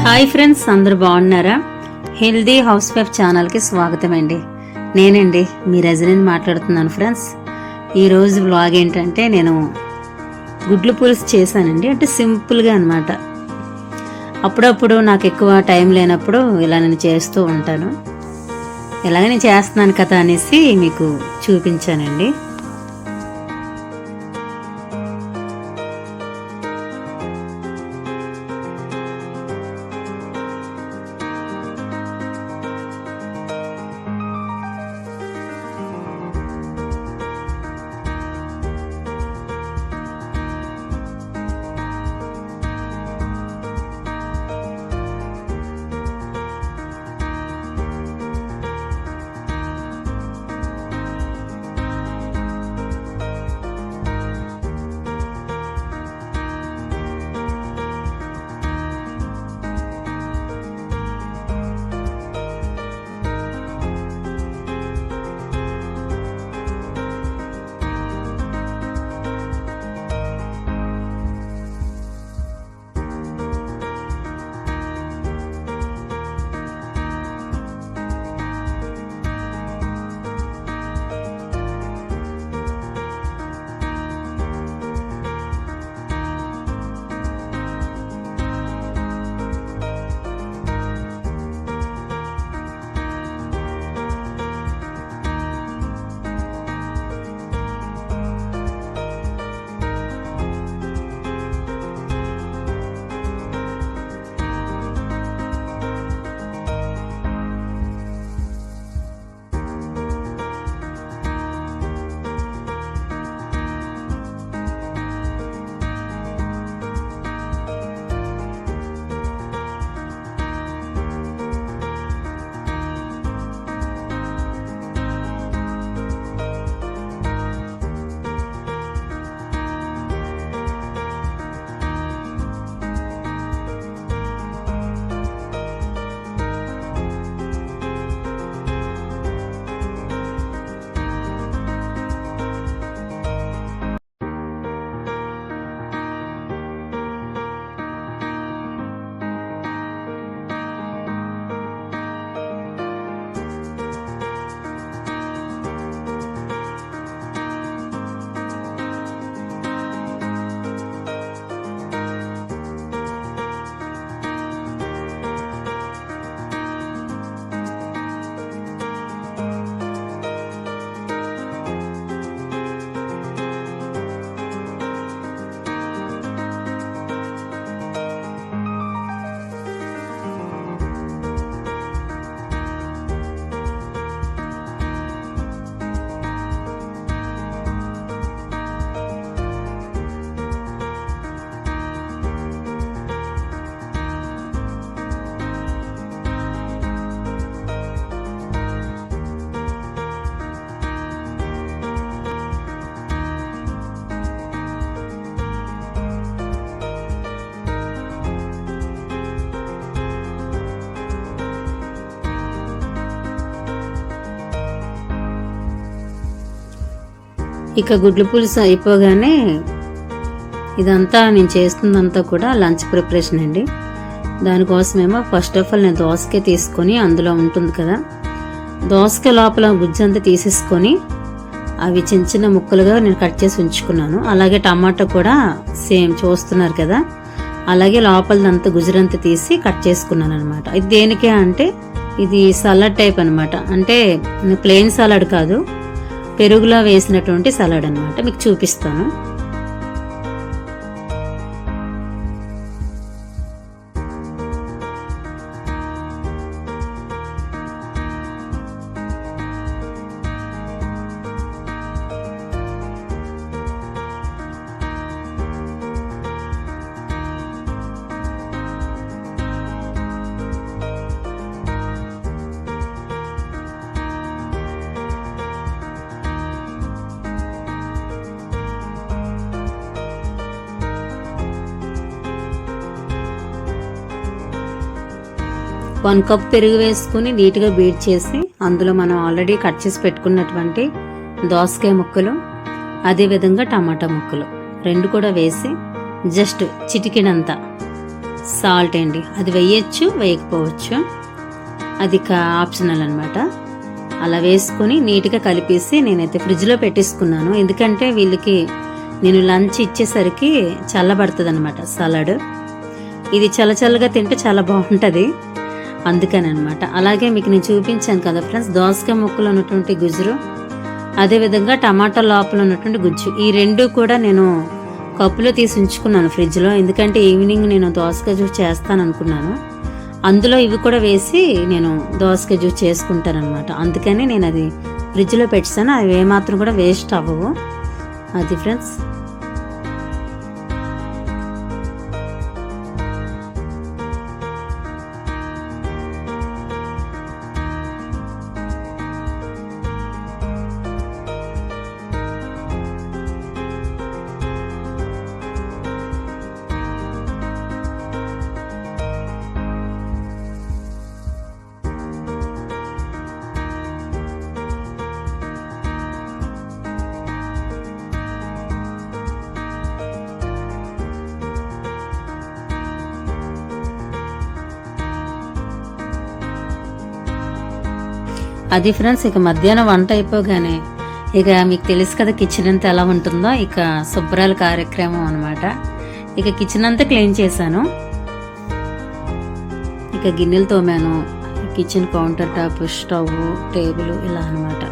Hi friends, అందరూ బాగున్నారా? Healthy house wife ఛానల్కి స్వాగతం అండి. నేనండి మీ రజనీని మాట్లాడుతున్నాను. ఫ్రెండ్స్, ఈరోజు వ్లాగ్ ఏంటంటే నేను గుడ్లు పులుసు చేశానండి. అంటే సింపుల్గా అనమాట. అప్పుడప్పుడు నాకు ఎక్కువ టైం లేనప్పుడు ఇలా నేను చేస్తూ ఉంటాను. ఎలాగ నేను చేస్తున్నాను కదా అనేసి మీకు చూపించానండి. ఇక గుడ్ల పులుసు అయిపోగానే ఇదంతా నేను చేస్తుందంతా కూడా లంచ్ ప్రిపరేషన్ అండి. దానికోసమేమో ఫస్ట్ ఆఫ్ ఆల్ నేను దోసకాయ తీసుకొని, అందులో ఉంటుంది కదా దోసకాయ లోపల గుజ్జంతా తీసేసుకొని అవి చిన్న చిన్న ముక్కలుగా నేను కట్ చేసి ఉంచుకున్నాను. అలాగే టమాటా కూడా సేమ్ చూస్తున్నారు కదా, అలాగే లోపలదంతా గుజరంతా తీసి కట్ చేసుకున్నాను అనమాట. ఇది దేనికే అంటే ఇది సలాడ్ టైప్ అనమాట. అంటే ప్లెయిన్ సలాడ్ కాదు, పెరుగులో వేసినటువంటి సలాడ్ అనమాట. మీకు చూపిస్తాను. వన్ కప్ పెరుగు వేసుకుని నీట్గా బీట్ చేసి అందులో మనం ఆల్రెడీ కట్ చేసి పెట్టుకున్నటువంటి దోసకాయ ముక్కలు, అదేవిధంగా టమాటా ముక్కలు రెండు కూడా వేసి జస్ట్ చిటికెడంతా సాల్ట్ అండి, అది వేయచ్చు వేయకపోవచ్చు, అది ఆప్షనల్ అనమాట. అలా వేసుకొని నీట్గా కలిపేసి నేనైతే ఫ్రిడ్జ్లో పెట్టేసుకున్నాను. ఎందుకంటే వీళ్ళకి నేను లంచ్ ఇచ్చేసరికి చల్లబడుతుంది అనమాట సలాడ్. ఇది చల్లగా తింటే చాలా బాగుంటుంది, అందుకని అనమాట. అలాగే మీకు నేను చూపించాను కదా ఫ్రెండ్స్, దోసకాయ ముక్కలు ఉన్నటువంటి గుజ్జు, అదేవిధంగా టమాటా లోపల ఉన్నటువంటి గుజ్జు, ఈ రెండు కూడా నేను కప్పులో తీసి ఉంచుకున్నాను ఫ్రిడ్జ్లో. ఎందుకంటే ఈవినింగ్ నేను దోసకాయ జ్యూస్ చేస్తాను అనుకున్నాను, అందులో ఇవి కూడా వేసి నేను దోసకాయ జ్యూస్ చేసుకుంటాను అనమాట. అందుకని నేను అది ఫ్రిడ్జ్లో పెట్టాను, అవి ఏమాత్రం కూడా వేస్ట్ అవ్వవు. అది ఫ్రెండ్స్. అది ఫ్రెండ్స్, ఇక మధ్యాహ్నం వంట అయిపోగానే ఇక మీకు తెలుసు కదా కిచెన్ అంతా ఎలా ఉంటుందో, ఇక శుభ్రాల కార్యక్రమం అనమాట. ఇక కిచెన్ అంతా క్లీన్ చేశాను, ఇక గిన్నెలు తోమాను, kitchen counter top, stove, table ఇలా అనమాట.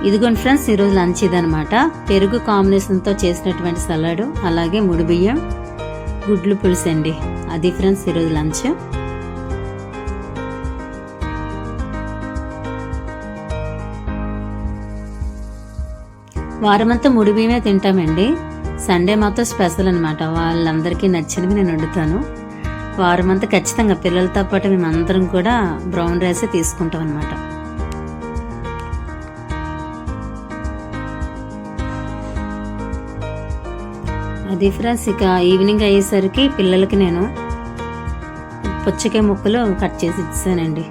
ఇదిగోండి ఫ్రెండ్స్, ఈరోజు లంచ్ ఇదనమాట. పెరుగు కాంబినేషన్తో చేసినటువంటి సలాడ్, అలాగే ముడి బియ్యం, గుడ్లు పులుసు అండి. అది ఫ్రెండ్స్ ఈరోజు లంచ్. వారమంతా ముడి బియ్యమే తింటామండి. సండే మాత్రం స్పెషల్ అనమాట. వాళ్ళందరికీ నచ్చినవి నేను వండుతాను. వారమంతా ఖచ్చితంగా పిల్లలతో పాటు మేమందరం కూడా బ్రౌన్ రైసే తీసుకుంటాం అనమాట. అది ఫ్రెండ్స్, ఇక ఈవినింగ్ అయ్యేసరికి పిల్లలకి నేను పుచ్చకాయ ముక్కలు కట్ చేసి ఇచ్చానండి.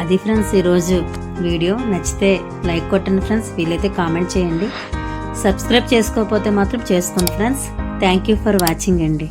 అది ఫ్రెండ్స్ ఈరోజు వీడియో. నచ్చితే లైక్ కొట్టండి ఫ్రెండ్స్, వీలైతే కామెంట్ చేయండి. సబ్స్క్రైబ్ చేసుకోకపోతే మాత్రం చేసుకోండి friends. Thank you for watching అండి.